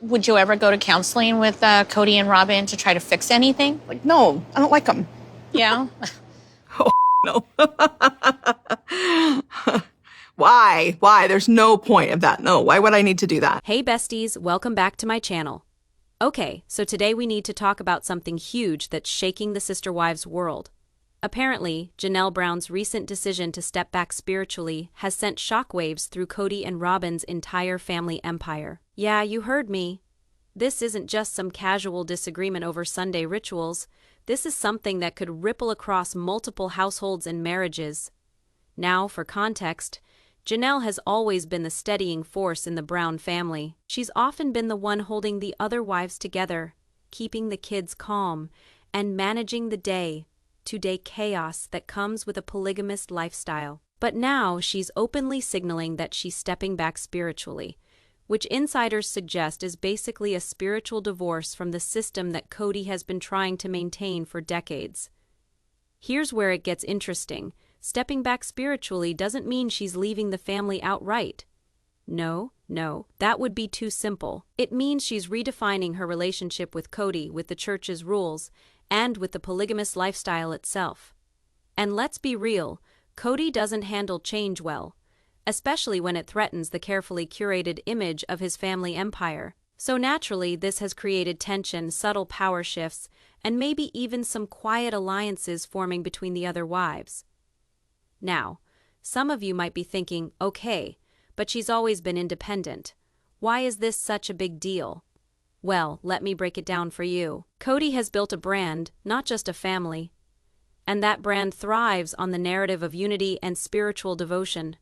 Would you ever go to counseling with Kody and Robyn to try to fix anything? Like, no, I don't like them. Yeah. Oh, no. Why? Why? There's no point of that. No, why would I need to do that? Hey besties, welcome back to my channel. Okay, so today we need to talk about something huge that's shaking the sister wives world. Apparently, Janelle Brown's recent decision to step back spiritually has sent shockwaves through Kody and Robyn's entire family empire. Yeah, you heard me. This isn't just some casual disagreement over Sunday rituals. This is something that could ripple across multiple households and marriages. Now, for context, Janelle has always been the steadying force in the Brown family. She's often been the one holding the other wives together, keeping the kids calm, and managing the day-to-day chaos that comes with a polygamist lifestyle. But now she's openly signaling that she's stepping back spiritually, which insiders suggest is basically a spiritual divorce from the system that Kody has been trying to maintain for decades. Here's where it gets interesting. Stepping back spiritually doesn't mean she's leaving the family outright. No, that would be too simple. It means she's redefining her relationship with Kody, with the church's rules, and with the polygamous lifestyle itself. And let's be real, Kody doesn't handle change well, especially when it threatens the carefully curated image of his family empire. So naturally, this has created tension, subtle power shifts, and maybe even some quiet alliances forming between the other wives. Now, some of you might be thinking, okay, but she's always been independent. Why is this such a big deal? Well, let me break it down for you. Kody has built a brand, not just a family. And that brand thrives on the narrative of unity and spiritual devotion.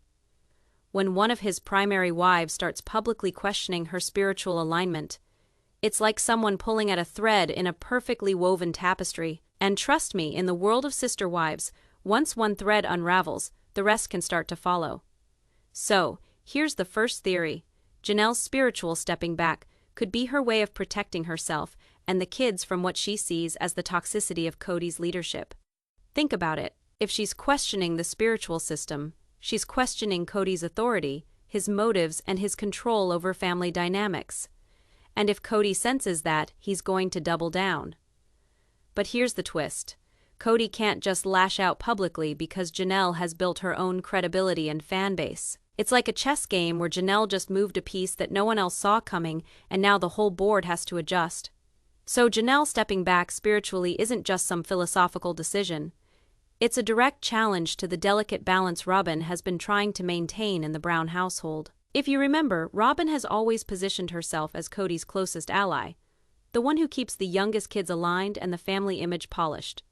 When one of his primary wives starts publicly questioning her spiritual alignment, it's like someone pulling at a thread in a perfectly woven tapestry. And trust me, in the world of sister wives, once one thread unravels, the rest can start to follow. So, here's the first theory. Janelle's spiritual stepping back could be her way of protecting herself and the kids from what she sees as the toxicity of Kody's leadership. Think about it. If she's questioning the spiritual system, she's questioning Kody's authority, his motives, and his control over family dynamics. And if Kody senses that, he's going to double down. But here's the twist. Kody can't just lash out publicly because Janelle has built her own credibility and fan base. It's like a chess game where Janelle just moved a piece that no one else saw coming, and now the whole board has to adjust. So Janelle stepping back spiritually isn't just some philosophical decision. It's a direct challenge to the delicate balance Robyn has been trying to maintain in the Brown household. If you remember, Robyn has always positioned herself as Kody's closest ally, the one who keeps the youngest kids aligned and the family image polished.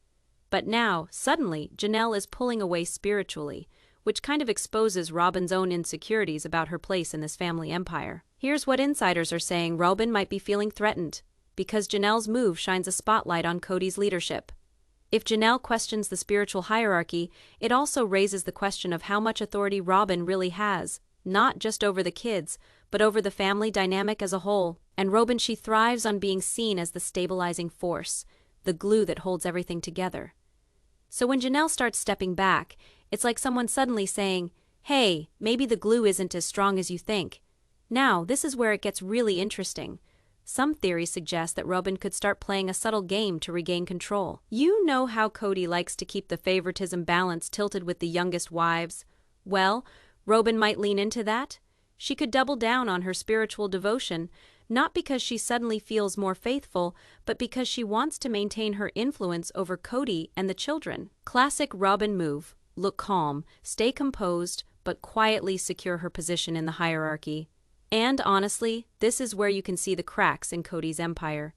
But now, suddenly, Janelle is pulling away spiritually, which kind of exposes Robyn's own insecurities about her place in this family empire. Here's what insiders are saying. Robyn might be feeling threatened, because Janelle's move shines a spotlight on Kody's leadership. If Janelle questions the spiritual hierarchy, it also raises the question of how much authority Robyn really has, not just over the kids, but over the family dynamic as a whole. And Robyn, she thrives on being seen as the stabilizing force, the glue that holds everything together. So when Janelle starts stepping back, it's like someone suddenly saying, hey, maybe the glue isn't as strong as you think. Now, this is where it gets really interesting. Some theories suggest that Robyn could start playing a subtle game to regain control. You know how Kody likes to keep the favoritism balance tilted with the youngest wives? Well, Robyn might lean into that. She could double down on her spiritual devotion, not because she suddenly feels more faithful, but because she wants to maintain her influence over Kody and the children. Classic Robyn move. Look calm, stay composed, but quietly secure her position in the hierarchy. And honestly, this is where you can see the cracks in Kody's empire.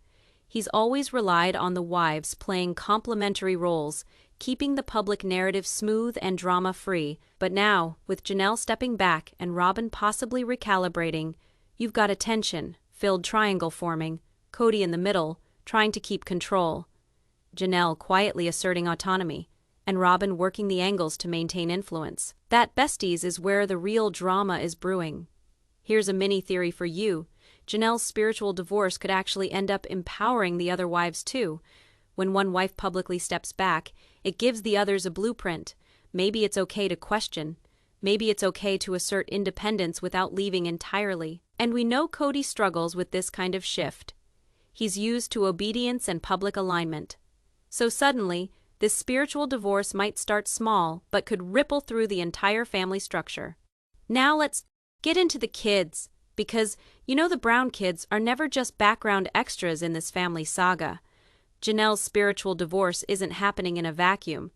He's always relied on the wives playing complementary roles, keeping the public narrative smooth and drama-free. But now, with Janelle stepping back and Robyn possibly recalibrating, you've got a tension-filled triangle forming, Kody in the middle, trying to keep control, Janelle quietly asserting autonomy, and Robyn working the angles to maintain influence. That, besties, is where the real drama is brewing. Here's a mini theory for you. Janelle's spiritual divorce could actually end up empowering the other wives too. When one wife publicly steps back, it gives the others a blueprint. Maybe it's okay to question. maybe it's okay to assert independence without leaving entirely. And we know Cody struggles with this kind of shift. He's used to obedience and public alignment. So suddenly, this spiritual divorce might start small, but could ripple through the entire family structure. Now let's get into the kids, because the Brown kids are never just background extras in this family saga. Janelle's spiritual divorce isn't happening in a vacuum.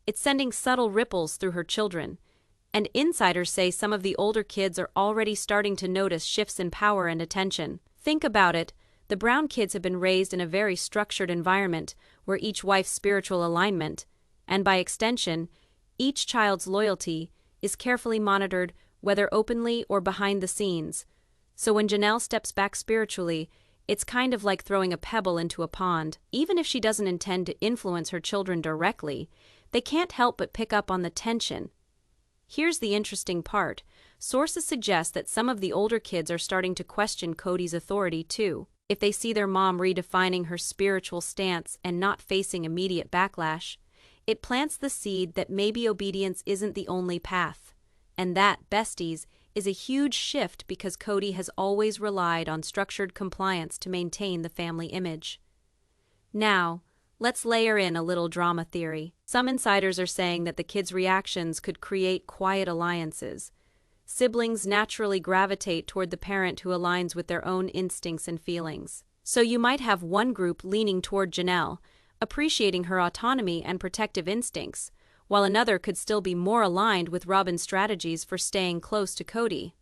It's sending subtle ripples through her children. And insiders say some of the older kids are already starting to notice shifts in power and attention. Think about it. The Brown kids have been raised in a very structured environment where each wife's spiritual alignment, and by extension, each child's loyalty, is carefully monitored, whether openly or behind the scenes. So when Janelle steps back spiritually, it's kind of like throwing a pebble into a pond. Even if she doesn't intend to influence her children directly, they can't help but pick up on the tension. Here's the interesting part. Sources suggest that some of the older kids are starting to question Cody's authority too. If they see their mom redefining her spiritual stance and not facing immediate backlash, it plants the seed that maybe obedience isn't the only path. And that, besties, is a huge shift because Cody has always relied on structured compliance to maintain the family image. Now, let's layer in a little drama theory. Some insiders are saying that the kids' reactions could create quiet alliances. Siblings naturally gravitate toward the parent who aligns with their own instincts and feelings. So you might have one group leaning toward Janelle, appreciating her autonomy and protective instincts, while another could still be more aligned with Robyn's strategies for staying close to Cody.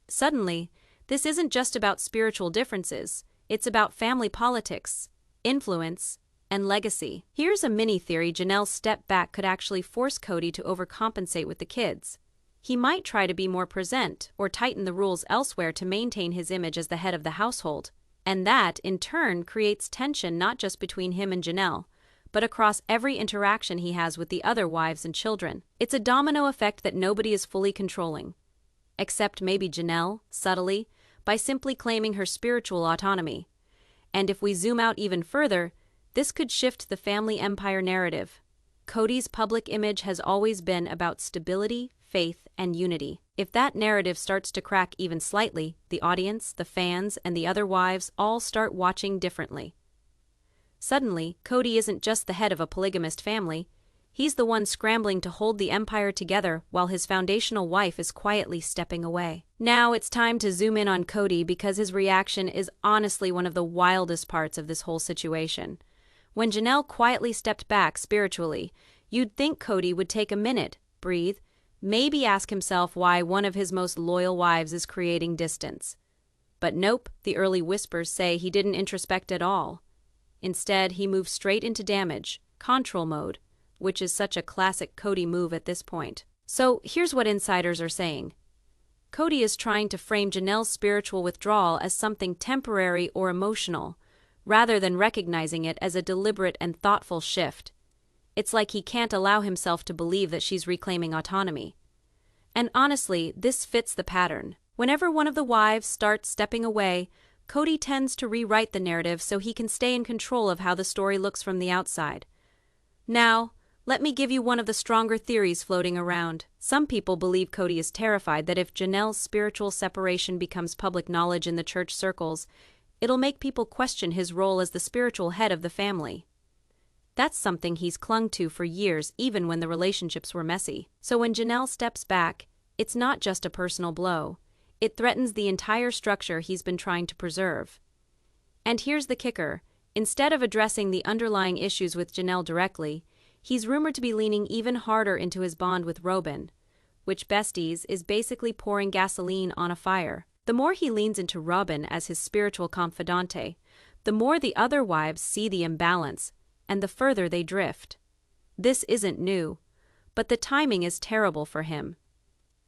Suddenly, this isn't just about spiritual differences, it's about family politics, influence, and legacy. Here's a mini theory: Janelle's step back could actually force Cody to overcompensate with the kids. He might try to be more present or tighten the rules elsewhere to maintain his image as the head of the household. And that, in turn, creates tension not just between him and Janelle, but across every interaction he has with the other wives and children. It's a domino effect that nobody is fully controlling. Except maybe Janelle, subtly, by simply claiming her spiritual autonomy. And if we zoom out even further, this could shift the family empire narrative. Cody's public image has always been about stability, faith, and unity. If that narrative starts to crack even slightly, the audience, the fans, and the other wives all start watching differently. Suddenly, Cody isn't just the head of a polygamist family, he's the one scrambling to hold the empire together while his foundational wife is quietly stepping away. Now it's time to zoom in on Cody because his reaction is honestly one of the wildest parts of this whole situation. When Janelle quietly stepped back spiritually, you'd think Cody would take a minute, breathe, maybe ask himself why one of his most loyal wives is creating distance. But nope, the early whispers say he didn't introspect at all. Instead, he moved straight into damage, control mode, which is such a classic Cody move at this point. So here's what insiders are saying. Cody is trying to frame Janelle's spiritual withdrawal as something temporary or emotional, rather than recognizing it as a deliberate and thoughtful shift. It's like he can't allow himself to believe that she's reclaiming autonomy. And honestly, this fits the pattern. Whenever one of the wives starts stepping away, Cody tends to rewrite the narrative so he can stay in control of how the story looks from the outside. Now, let me give you one of the stronger theories floating around. Some people believe Cody is terrified that if Janelle's spiritual separation becomes public knowledge in the church circles, it'll make people question his role as the spiritual head of the family. That's something he's clung to for years, even when the relationships were messy. So when Janelle steps back, it's not just a personal blow. It threatens the entire structure he's been trying to preserve. And here's the kicker. Instead of addressing the underlying issues with Janelle directly, he's rumored to be leaning even harder into his bond with Robyn, which, besties, is basically pouring gasoline on a fire. The more he leans into Robyn as his spiritual confidante, the more the other wives see the imbalance, and the further they drift. This isn't new, but the timing is terrible for him.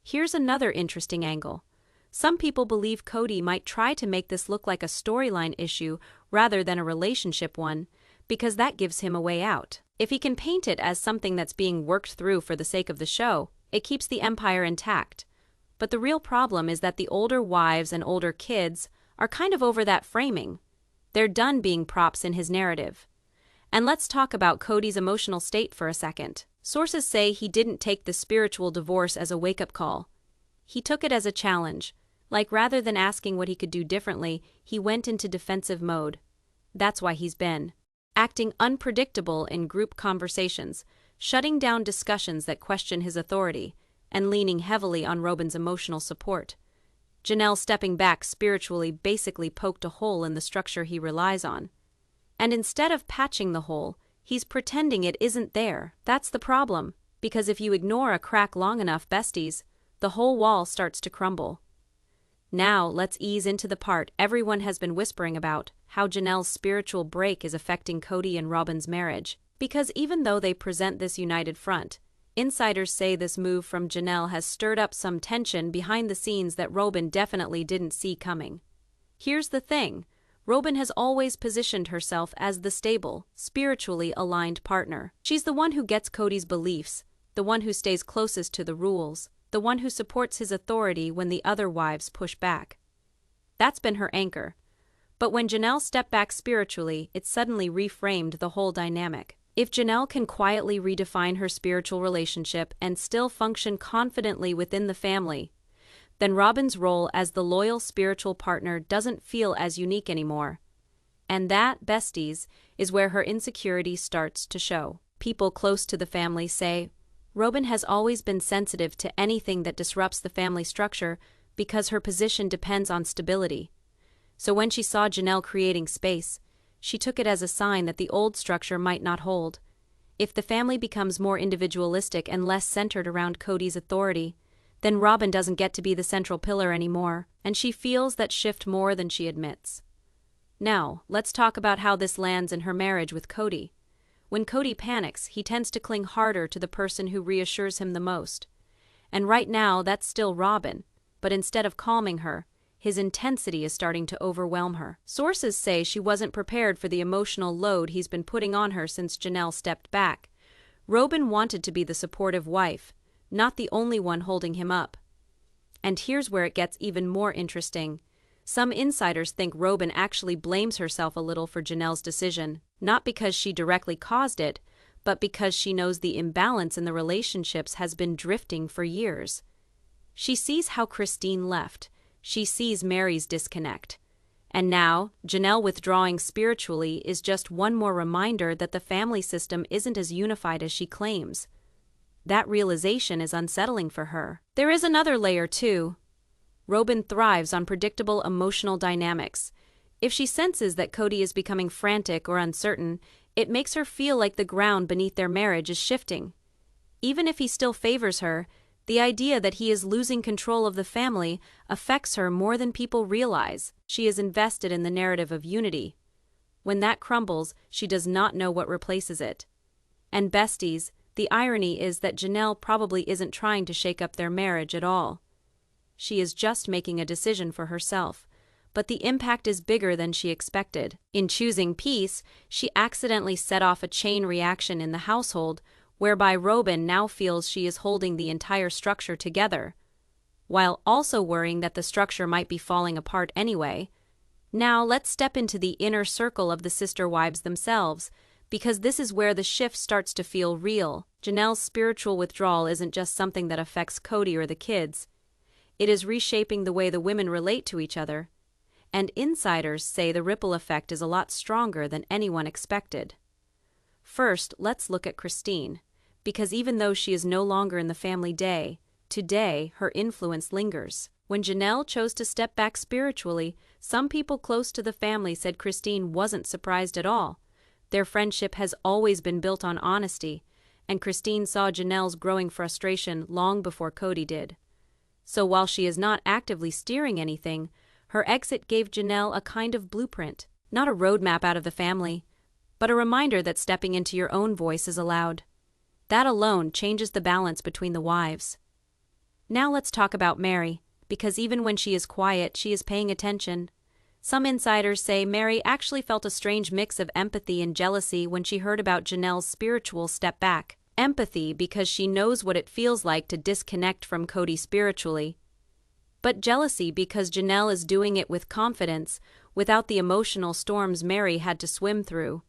Here's another interesting angle. Some people believe Cody might try to make this look like a storyline issue rather than a relationship one, because that gives him a way out. If he can paint it as something that's being worked through for the sake of the show, it keeps the empire intact. But the real problem is that the older wives and older kids are kind of over that framing. They're done being props in his narrative. And let's talk about Cody's emotional state for a second. Sources say he didn't take the spiritual divorce as a wake-up call. He took it as a challenge. Like, rather than asking what he could do differently, he went into defensive mode. That's why he's been acting unpredictable in group conversations, shutting down discussions that question his authority, and leaning heavily on Robyn's emotional support. Janelle stepping back spiritually basically poked a hole in the structure he relies on. And instead of patching the hole, he's pretending it isn't there. That's the problem, because if you ignore a crack long enough, besties, the whole wall starts to crumble. Now, let's ease into the part everyone has been whispering about, how Janelle's spiritual break is affecting Kody and Robyn's marriage. Because even though they present this united front, insiders say this move from Janelle has stirred up some tension behind the scenes that Robyn definitely didn't see coming. Here's the thing. Robyn has always positioned herself as the stable, spiritually aligned partner. She's the one who gets Kody's beliefs, the one who stays closest to the rules, the one who supports his authority when the other wives push back. That's been her anchor. But when Janelle stepped back spiritually, it suddenly reframed the whole dynamic. If Janelle can quietly redefine her spiritual relationship and still function confidently within the family, then Robyn's role as the loyal spiritual partner doesn't feel as unique anymore. And that, besties, is where her insecurity starts to show. People close to the family say, Robyn has always been sensitive to anything that disrupts the family structure because her position depends on stability. So when she saw Janelle creating space, she took it as a sign that the old structure might not hold. If the family becomes more individualistic and less centered around Kody's authority, then Robyn doesn't get to be the central pillar anymore, and she feels that shift more than she admits. Now, let's talk about how this lands in her marriage with Kody. When Kody panics, he tends to cling harder to the person who reassures him the most. And right now, that's still Robyn, but instead of calming her, his intensity is starting to overwhelm her. Sources say she wasn't prepared for the emotional load he's been putting on her since Janelle stepped back. Robyn wanted to be the supportive wife, not the only one holding him up. And here's where it gets even more interesting. Some insiders think Robyn actually blames herself a little for Janelle's decision, not because she directly caused it, but because she knows the imbalance in the relationships has been drifting for years. She sees how Christine left. She sees Mary's disconnect. And now, Janelle withdrawing spiritually is just one more reminder that the family system isn't as unified as she claims. That realization is unsettling for her. There is another layer too. Robyn thrives on predictable emotional dynamics. If she senses that Kody is becoming frantic or uncertain, it makes her feel like the ground beneath their marriage is shifting. Even if he still favors her, the idea that he is losing control of the family affects her more than people realize. She is invested in the narrative of unity. When that crumbles, she does not know what replaces it. And besties, the irony is that Janelle probably isn't trying to shake up their marriage at all. She is just making a decision for herself, but the impact is bigger than she expected. In choosing peace, she accidentally set off a chain reaction in the household, whereby Robyn now feels she is holding the entire structure together, while also worrying that the structure might be falling apart anyway. Now let's step into the inner circle of the sister wives themselves, because this is where the shift starts to feel real. Janelle's spiritual withdrawal isn't just something that affects Kody or the kids. It is reshaping the way the women relate to each other. And insiders say the ripple effect is a lot stronger than anyone expected. First, let's look at Christine, because even though she is no longer in the family today her influence lingers. When Janelle chose to step back spiritually, some people close to the family said Christine wasn't surprised at all. Their friendship has always been built on honesty, and Christine saw Janelle's growing frustration long before Kody did. So while she is not actively steering anything, her exit gave Janelle a kind of blueprint, not a roadmap out of the family, but a reminder that stepping into your own voice is allowed. That alone changes the balance between the wives. Now let's talk about Mary, because even when she is quiet, she is paying attention. Some insiders say Mary actually felt a strange mix of empathy and jealousy when she heard about Janelle's spiritual step back. Empathy because she knows what it feels like to disconnect from Kody spiritually. But jealousy because Janelle is doing it with confidence, without the emotional storms Mary had to swim through.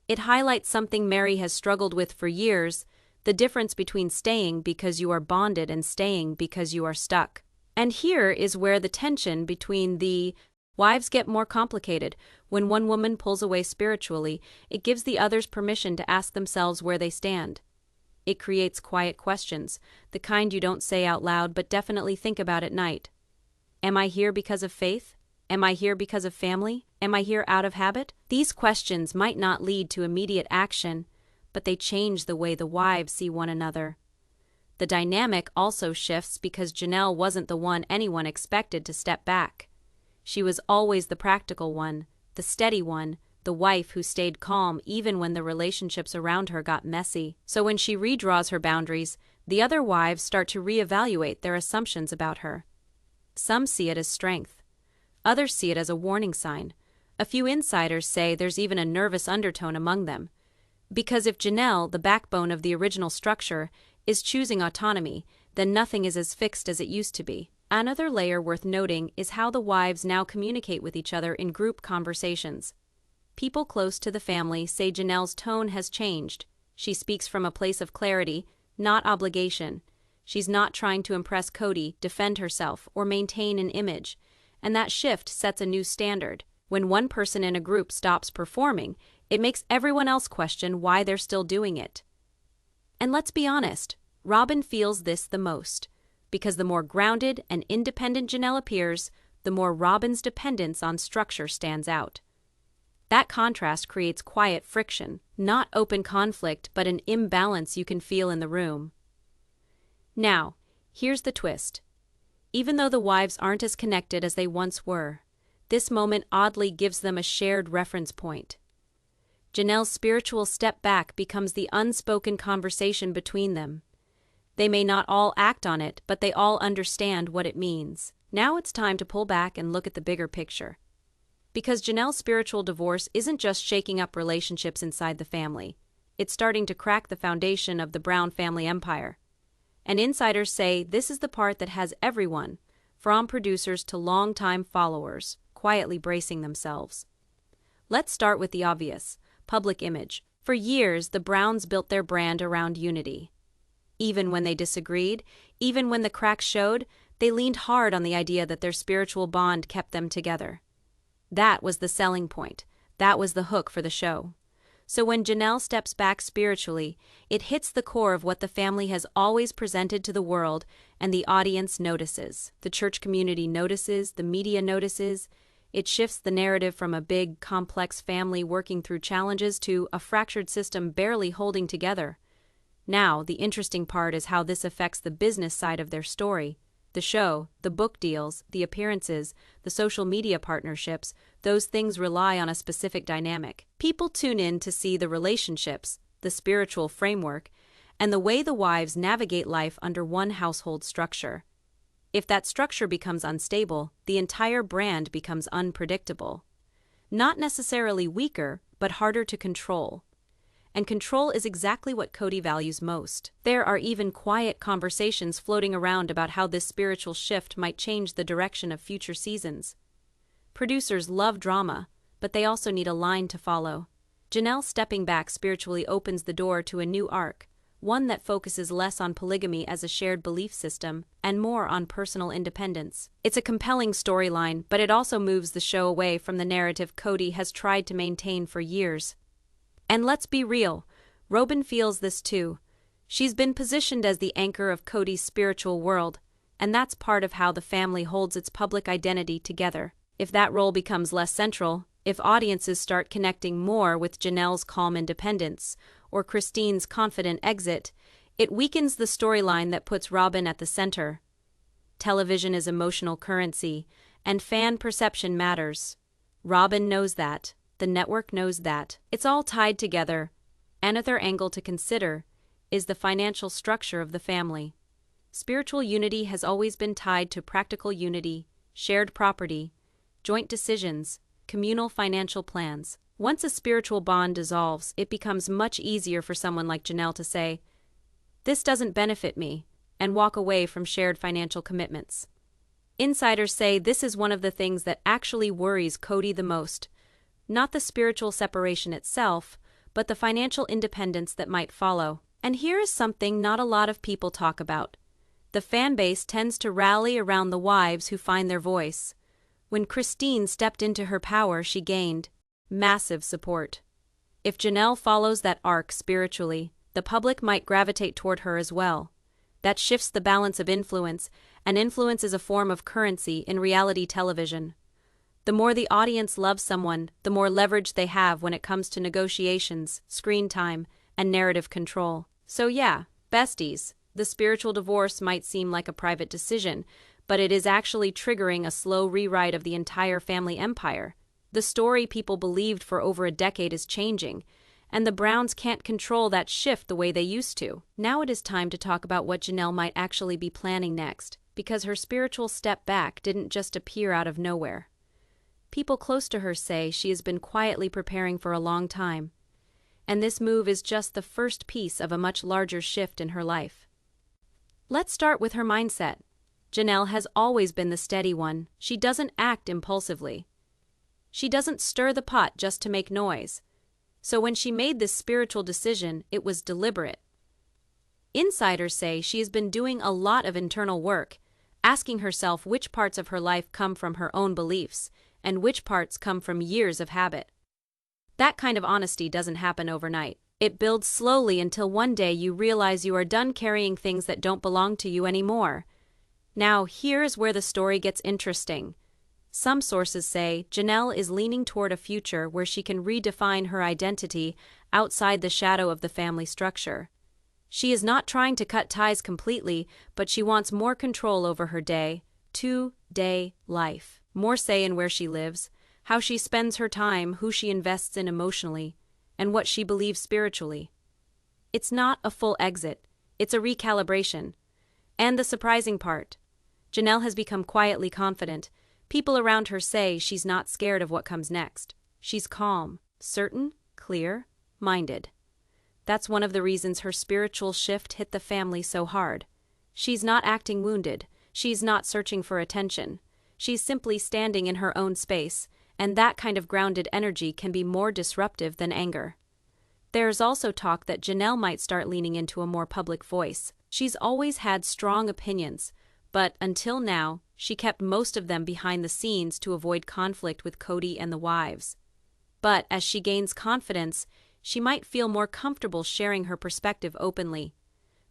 It highlights something Mary has struggled with for years, The difference between staying because you are bonded and staying because you are stuck. And here is where the tension between the wives get more complicated. When one woman pulls away spiritually, it gives the others permission to ask themselves where they stand. It creates quiet questions, the kind you don't say out loud but definitely think about at night. Am I here because of faith? Am I here because of family? Am I here out of habit? These questions might not lead to immediate action, but they change the way the wives see one another. The dynamic also shifts because Janelle wasn't the one anyone expected to step back. She was always the practical one, the steady one, the wife who stayed calm even when the relationships around her got messy. So when she redraws her boundaries, the other wives start to reevaluate their assumptions about her. Some see it as strength. Others see it as a warning sign. A few insiders say there's even a nervous undertone among them. Because if Janelle, the backbone of the original structure, is choosing autonomy, then nothing is as fixed as it used to be. Another layer worth noting is how the wives now communicate with each other in group conversations. People close to the family say Janelle's tone has changed. She speaks from a place of clarity, not obligation. She's not trying to impress Cody, defend herself, or maintain an image. And that shift sets a new standard. When one person in a group stops performing, it makes everyone else question why they're still doing it. And let's be honest, Robyn feels this the most, because the more grounded and independent Janelle appears, the more Robyn's dependence on structure stands out. That contrast creates quiet friction, not open conflict, but an imbalance you can feel in the room. Now, here's the twist. Even though the wives aren't as connected as they once were, this moment oddly gives them a shared reference point. Janelle's spiritual step back becomes the unspoken conversation between them. They may not all act on it, but they all understand what it means. Now it's time to pull back and look at the bigger picture. Because Janelle's spiritual divorce isn't just shaking up relationships inside the family, it's starting to crack the foundation of the Brown family empire. And insiders say this is the part that has everyone, from producers to longtime followers, quietly bracing themselves. Let's start with the obvious. Public image. For years, the Browns built their brand around unity. Even when they disagreed, even when the cracks showed, they leaned hard on the idea that their spiritual bond kept them together. That was the selling point. That was the hook for the show. So when Janelle steps back spiritually, it hits the core of what the family has always presented to the world, and the audience notices. The church community notices, the media notices. It shifts the narrative from a big, complex family working through challenges to a fractured system barely holding together. Now, the interesting part is how this affects the business side of their story. The show, the book deals, the appearances, the social media partnerships, those things rely on a specific dynamic. People tune in to see the relationships, the spiritual framework, and the way the wives navigate life under one household structure. If that structure becomes unstable, the entire brand becomes unpredictable. Not necessarily weaker, but harder to control. And control is exactly what Cody values most. There are even quiet conversations floating around about how this spiritual shift might change the direction of future seasons. Producers love drama, but they also need a line to follow. Janelle stepping back spiritually opens the door to a new arc, one that focuses less on polygamy as a shared belief system and more on personal independence. It's a compelling storyline, but it also moves the show away from the narrative Cody has tried to maintain for years. And let's be real, Robyn feels this too. She's been positioned as the anchor of Cody's spiritual world, and that's part of how the family holds its public identity together. If that role becomes less central, if audiences start connecting more with Janelle's calm independence or Christine's confident exit, it weakens the storyline that puts Robyn at the center. Television is emotional currency, and fan perception matters. Robyn knows that. The network knows that. It's all tied together. Another angle to consider is the financial structure of the family. Spiritual unity has always been tied to practical unity, shared property, joint decisions, communal financial plans. Once a spiritual bond dissolves, it becomes much easier for someone like Janelle to say, "This doesn't benefit me," and walk away from shared financial commitments. Insiders say this is one of the things that actually worries Cody the most. Not the spiritual separation itself, but the financial independence that might follow. And here is something not a lot of people talk about. The fan base tends to rally around the wives who find their voice. When Christine stepped into her power, she gained massive support. If Janelle follows that arc spiritually, the public might gravitate toward her as well. That shifts the balance of influence, and influence is a form of currency in reality television. The more the audience loves someone, the more leverage they have when it comes to negotiations, screen time, and narrative control. So yeah, besties, the spiritual divorce might seem like a private decision, but it is actually triggering a slow rewrite of the entire family empire. The story people believed for over a decade is changing, and the Browns can't control that shift the way they used to. Now it is time to talk about what Janelle might actually be planning next, because her spiritual step back didn't just appear out of nowhere. People close to her say she has been quietly preparing for a long time, and this move is just the first piece of a much larger shift in her life. Let's start with her mindset. Janelle has always been the steady one. She doesn't act impulsively. She doesn't stir the pot just to make noise. So when she made this spiritual decision, it was deliberate. Insiders say she has been doing a lot of internal work, asking herself which parts of her life come from her own beliefs, and which parts come from years of habit. That kind of honesty doesn't happen overnight. It builds slowly until one day you realize you are done carrying things that don't belong to you anymore. Now, here's where the story gets interesting. Some sources say Janelle is leaning toward a future where she can redefine her identity outside the shadow of the family structure. She is not trying to cut ties completely, but she wants more control over her day-to-day life. More say in where she lives, how she spends her time, who she invests in emotionally, and what she believes spiritually. It's not a full exit, it's a recalibration. And the surprising part, Janelle has become quietly confident. People around her say she's not scared of what comes next. She's calm, certain, clear-minded. That's one of the reasons her spiritual shift hit the family so hard. She's not acting wounded. She's not searching for attention. She's simply standing in her own space, and that kind of grounded energy can be more disruptive than anger. There's also talk that Janelle might start leaning into a more public voice. She's always had strong opinions, but until now, she kept most of them behind the scenes to avoid conflict with Cody and the wives. But as she gains confidence, she might feel more comfortable sharing her perspective openly.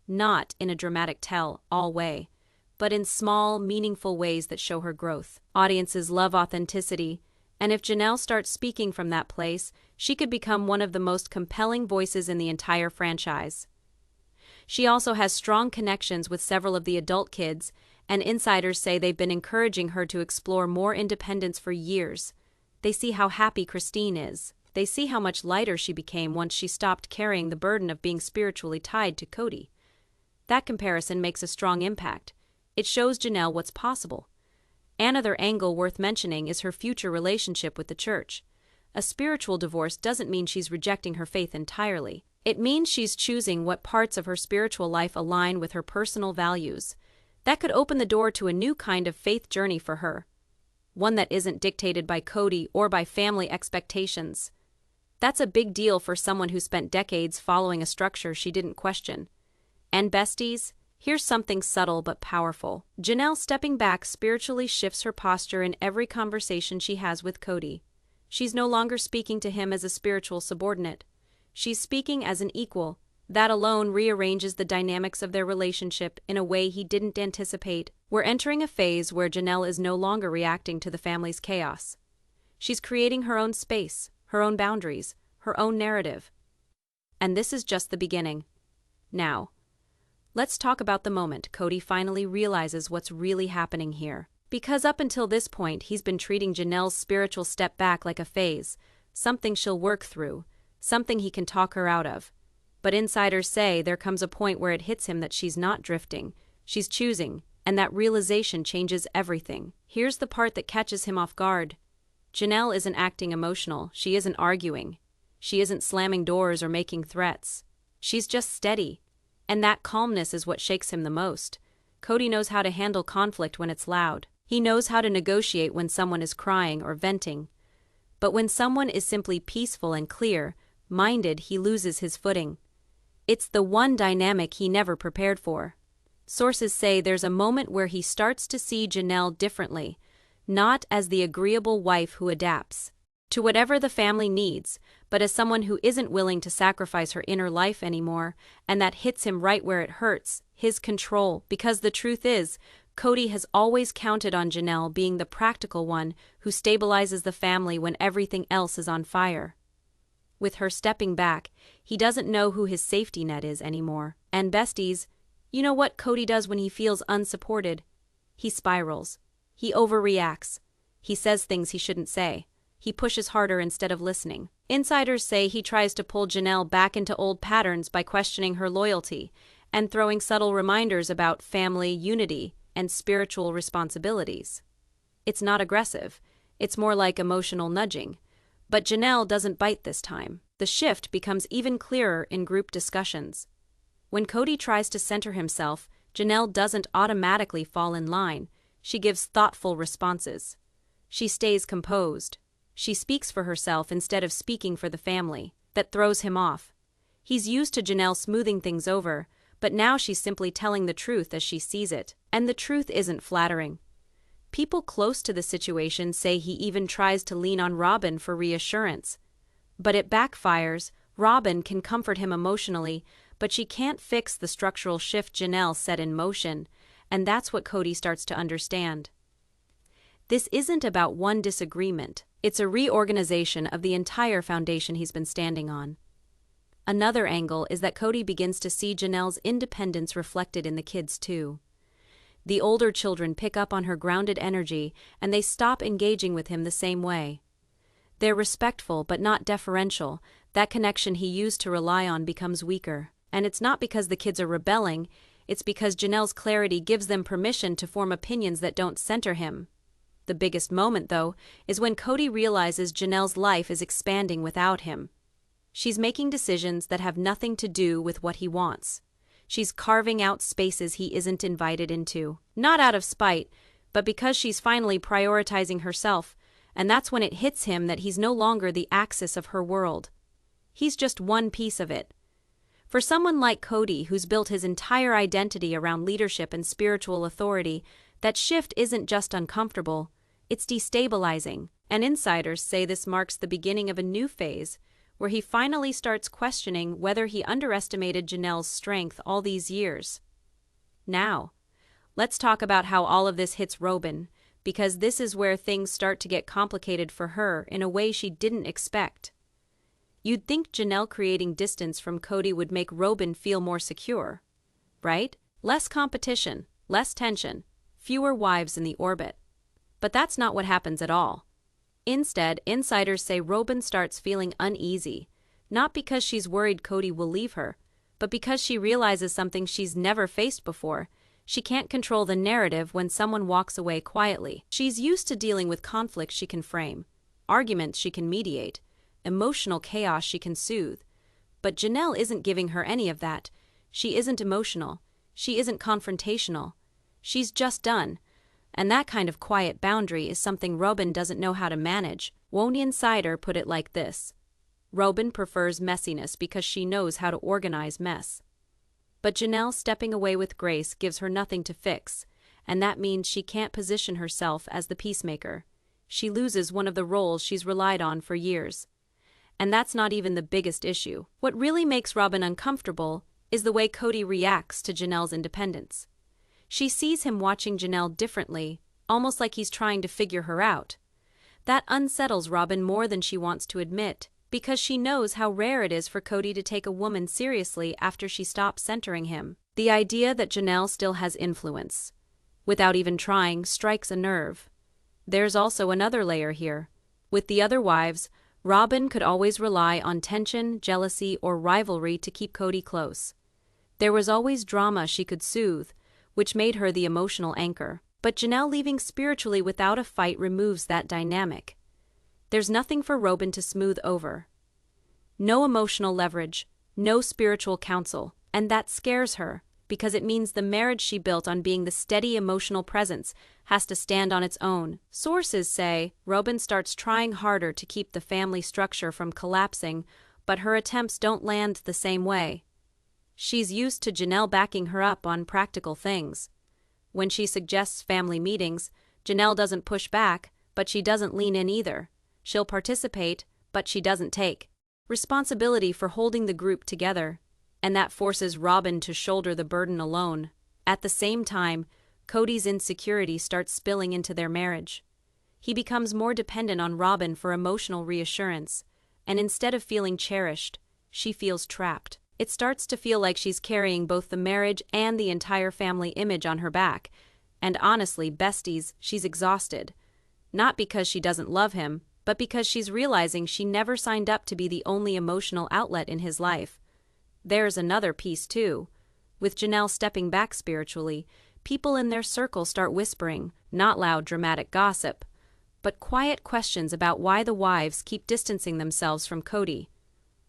Not in a dramatic tell-all way, but in small, meaningful ways that show her growth. Audiences love authenticity, and if Janelle starts speaking from that place, she could become one of the most compelling voices in the entire franchise. She also has strong connections with several of the adult kids, and insiders say they've been encouraging her to explore more independence for years. They see how happy Christine is. They see how much lighter she became once she stopped carrying the burden of being spiritually tied to Cody. That comparison makes a strong impact. It shows Janelle what's possible. Another angle worth mentioning is her future relationship with the church. A spiritual divorce doesn't mean she's rejecting her faith entirely. It means she's choosing what parts of her spiritual life align with her personal values. That could open the door to a new kind of faith journey for her, one that isn't dictated by Cody or by family expectations. That's a big deal for someone who spent decades following a structure she didn't question. And besties, here's something subtle but powerful. Janelle stepping back spiritually shifts her posture in every conversation she has with Cody. She's no longer speaking to him as a spiritual subordinate. She's speaking as an equal. That alone rearranges the dynamics of their relationship in a way he didn't anticipate. We're entering a phase where Janelle is no longer reacting to the family's chaos. She's creating her own space, her own boundaries, her own narrative. And this is just the beginning. Now, let's talk about the moment Cody finally realizes what's really happening here. Because up until this point, he's been treating Janelle's spiritual step back like a phase, something she'll work through, something he can talk her out of. But insiders say there comes a point where it hits him that she's not drifting, she's choosing, and that realization changes everything. Here's the part that catches him off guard. Janelle isn't acting emotional, she isn't arguing. She isn't slamming doors or making threats. She's just steady. And that calmness is what shakes him the most. Cody knows how to handle conflict when it's loud. He knows how to negotiate when someone is crying or venting. But when someone is simply peaceful and clear-minded, he loses his footing. It's the one dynamic he never prepared for. Sources say there's a moment where he starts to see Janelle differently, not as the agreeable wife who adapts to whatever the family needs, but as someone who isn't willing to sacrifice her inner life anymore, and that hits him right where it hurts, his control, because the truth is, Cody has always counted on Janelle being the practical one who stabilizes the family when everything else is on fire. With her stepping back, he doesn't know who his safety net is anymore. And besties, you know what Cody does when he feels unsupported? He spirals. He overreacts. He says things he shouldn't say. He pushes harder instead of listening. Insiders say he tries to pull Janelle back into old patterns by questioning her loyalty and throwing subtle reminders about family unity and spiritual responsibilities. It's not aggressive. It's more like emotional nudging. But Janelle doesn't bite this time. The shift becomes even clearer in group discussions. When Cody tries to center himself, Janelle doesn't automatically fall in line. She gives thoughtful responses. She stays composed. She speaks for herself instead of speaking for the family. That throws him off. He's used to Janelle smoothing things over, but now she's simply telling the truth as she sees it. And the truth isn't flattering. People close to the situation say he even tries to lean on Robyn for reassurance. But it backfires. Robyn can comfort him emotionally, but she can't fix the structural shift Janelle set in motion, and that's what Cody starts to understand. This isn't about one disagreement. It's a reorganization of the entire foundation he's been standing on. Another angle is that Cody begins to see Janelle's independence reflected in the kids too. The older children pick up on her grounded energy and they stop engaging with him the same way. They're respectful but not deferential. That connection he used to rely on becomes weaker. And it's not because the kids are rebelling, it's because Janelle's clarity gives them permission to form opinions that don't center him. The biggest moment, though, is when Cody realizes Janelle's life is expanding without him. She's making decisions that have nothing to do with what he wants. She's carving out spaces he isn't invited into. Not out of spite, but because she's finally prioritizing herself, and that's when it hits him that he's no longer the axis of her world. He's just one piece of it. For someone like Cody, who's built his entire identity around leadership and spiritual authority, that shift isn't just uncomfortable, it's destabilizing. And insiders say this marks the beginning of a new phase, where he finally starts questioning whether he underestimated Janelle's strength all these years. Now, let's talk about how all of this hits Robyn, because this is where things start to get complicated for her in a way she didn't expect. You'd think Janelle creating distance from Cody would make Robyn feel more secure, right? Less competition, less tension, fewer wives in the orbit. But that's not what happens at all. Instead, insiders say Robyn starts feeling uneasy, not because she's worried Cody will leave her, but because she realizes something she's never faced before. She can't control the narrative when someone walks away quietly. She's used to dealing with conflicts she can frame, arguments she can mediate, emotional chaos she can soothe. But Janelle isn't giving her any of that. She isn't emotional. She isn't confrontational. She's just done. And that kind of quiet boundary is something Robyn doesn't know how to manage. One insider put it like this: Robyn prefers messiness because she knows how to organize mess. But Janelle stepping away with grace gives her nothing to fix, and that means she can't position herself as the peacemaker. She loses one of the roles she's relied on for years. And that's not even the biggest issue. What really makes Robyn uncomfortable is the way Cody reacts to Janelle's independence. She sees him watching Janelle differently, almost like he's trying to figure her out. That unsettles Robyn more than she wants to admit, because she knows how rare it is for Cody to take a woman seriously after she stops centering him. The idea that Janelle still has influence, without even trying, strikes a nerve. There's also another layer here. With the other wives, Robyn could always rely on tension, jealousy, or rivalry to keep Cody close. There was always drama she could soothe, which made her the emotional anchor. But Janelle leaving spiritually without a fight removes that dynamic. There's nothing for Robyn to smooth over. No emotional leverage, no spiritual counsel, and that scares her, because it means the marriage she built on being the steady emotional presence has to stand on its own. Sources say Robyn starts trying harder to keep the family structure from collapsing, but her attempts don't land the same way. She's used to Janelle backing her up on practical things. When she suggests family meetings, Janelle doesn't push back, but she doesn't lean in either. She'll participate, but she doesn't take responsibility for holding the group together, and that forces Robyn to shoulder the burden alone. At the same time, Cody's insecurity starts spilling into their marriage. He becomes more dependent on Robyn for emotional reassurance, and instead of feeling cherished, she feels trapped. It starts to feel like she's carrying both the marriage and the entire family image on her back, and honestly, besties, she's exhausted. Not because she doesn't love him, but because she's realizing she never signed up to be the only emotional outlet in his life. There's another piece too. With Janelle stepping back spiritually, people in their circle start whispering, not loud dramatic gossip, but quiet questions about why the wives keep distancing themselves from Cody.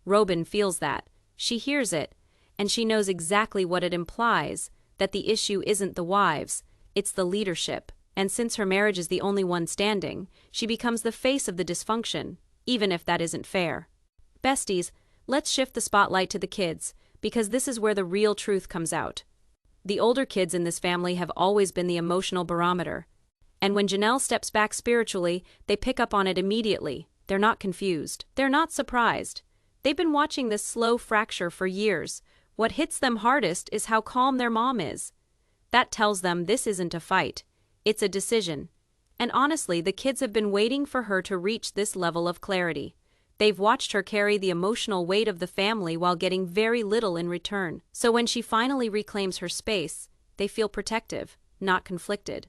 Robyn feels that. She hears it, and she knows exactly what it implies, that the issue isn't the wives, it's the leadership. And since her marriage is the only one standing, she becomes the face of the dysfunction, even if that isn't fair. Besties, let's shift the spotlight to the kids, because this is where the real truth comes out. The older kids in this family have always been the emotional barometer. And when Janelle steps back spiritually, they pick up on it immediately. They're not confused. They're not surprised. They've been watching this slow fracture for years. What hits them hardest is how calm their mom is. That tells them this isn't a fight. It's a decision. And honestly, the kids have been waiting for her to reach this level of clarity. They've watched her carry the emotional weight of the family while getting very little in return. So when she finally reclaims her space, they feel protective, not conflicted.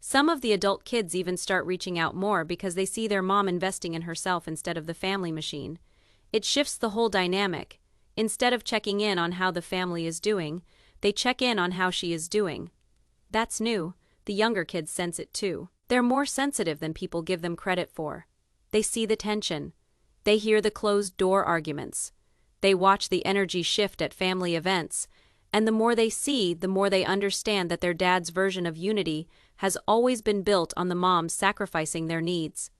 Some of the adult kids even start reaching out more because they see their mom investing in herself instead of the family machine. It shifts the whole dynamic. Instead of checking in on how the family is doing, they check in on how she is doing. That's new. The younger kids sense it too. They're more sensitive than people give them credit for. They see the tension. They hear the closed-door arguments. They watch the energy shift at family events, and the more they see, the more they understand that their dad's version of unity has always been built on the moms sacrificing their needs.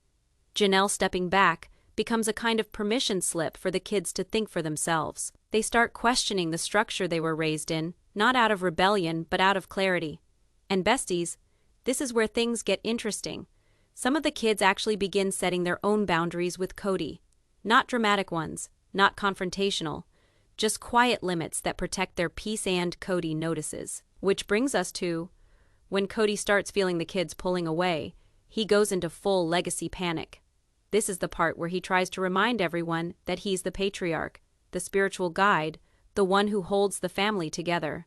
Janelle stepping back becomes a kind of permission slip for the kids to think for themselves. They start questioning the structure they were raised in, not out of rebellion, but out of clarity. And besties, this is where things get interesting. Some of the kids actually begin setting their own boundaries with Cody. Not dramatic ones, not confrontational, just quiet limits that protect their peace, and Cody notices. Which brings us to, when Cody starts feeling the kids pulling away, he goes into full legacy panic. This is the part where he tries to remind everyone that he's the patriarch, the spiritual guide, the one who holds the family together.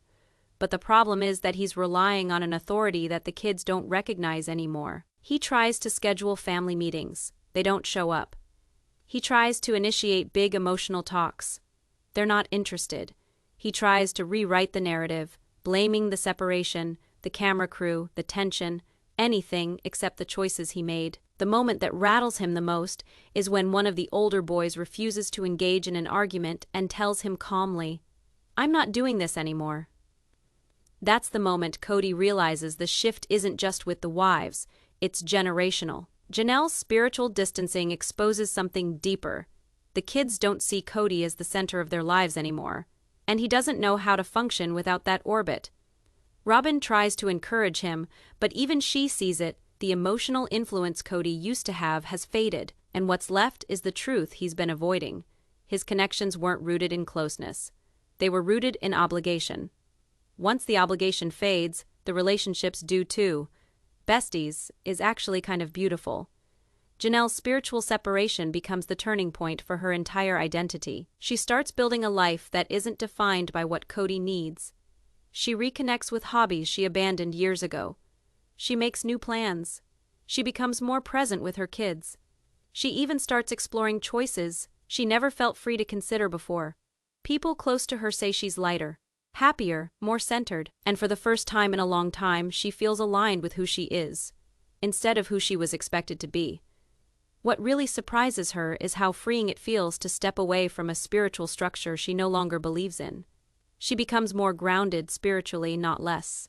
But the problem is that he's relying on an authority that the kids don't recognize anymore. He tries to schedule family meetings. They don't show up. He tries to initiate big emotional talks. They're not interested. He tries to rewrite the narrative, blaming the separation, the camera crew, the tension, anything except the choices he made. The moment that rattles him the most is when one of the older boys refuses to engage in an argument and tells him calmly, "I'm not doing this anymore." That's the moment Cody realizes the shift isn't just with the wives, it's generational. Janelle's spiritual distancing exposes something deeper. The kids don't see Cody as the center of their lives anymore, and he doesn't know how to function without that orbit. Robyn tries to encourage him, but even she sees it. The emotional influence Cody used to have has faded, and what's left is the truth he's been avoiding. His connections weren't rooted in closeness. They were rooted in obligation. Once the obligation fades, the relationships do too. Besties is actually kind of beautiful. Janelle's spiritual separation becomes the turning point for her entire identity. She starts building a life that isn't defined by what Cody needs. She reconnects with hobbies she abandoned years ago. She makes new plans. She becomes more present with her kids. She even starts exploring choices she never felt free to consider before. People close to her say she's lighter, happier, more centered, and for the first time in a long time, she feels aligned with who she is, instead of who she was expected to be. What really surprises her is how freeing it feels to step away from a spiritual structure she no longer believes in. She becomes more grounded spiritually, not less.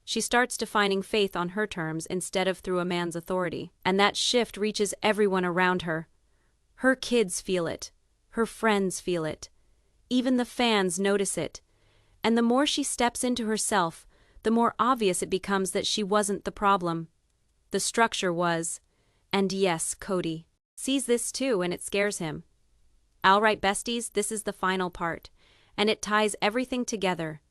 She starts defining faith on her terms instead of through a man's authority, and that shift reaches everyone around her. Her kids feel it. Her friends feel it. Even the fans notice it. And the more she steps into herself, the more obvious it becomes that she wasn't the problem. The structure was. And yes, Cody sees this too, and it scares him. Alright, besties, this is the final part, and it ties everything together.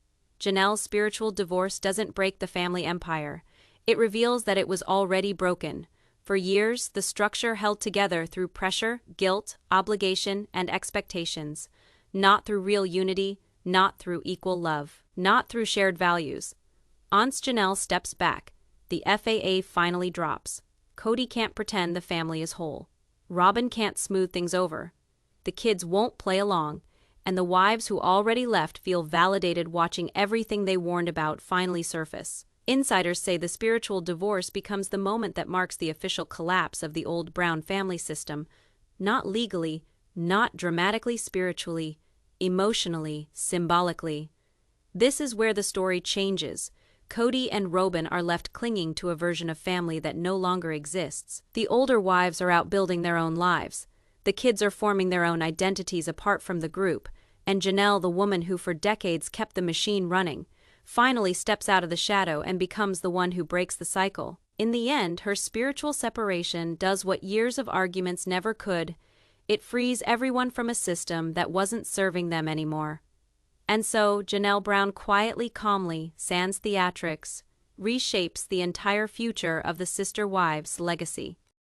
Janelle's spiritual divorce doesn't break the family empire. It reveals that it was already broken. For years, the structure held together through pressure, guilt, obligation, and expectations. Not through real unity, not through equal love, not through shared values. Once Janelle steps back, the FAA finally drops. Cody can't pretend the family is whole. Robyn can't smooth things over. The kids won't play along, and the wives who already left feel validated watching everything they warned about finally surface. Insiders say the spiritual divorce becomes the moment that marks the official collapse of the old Brown family system, not legally, not dramatically spiritually, emotionally, symbolically. This is where the story changes. Cody and Robyn are left clinging to a version of family that no longer exists. The older wives are out building their own lives. The kids are forming their own identities apart from the group, and Janelle, the woman who for decades kept the machine running, finally steps out of the shadow and becomes the one who breaks the cycle. In the end, her spiritual separation does what years of arguments never could. It frees everyone from a system that wasn't serving them anymore. And so, Janelle Brown quietly, calmly, sans theatrics, reshapes the entire future of the sister wives' legacy.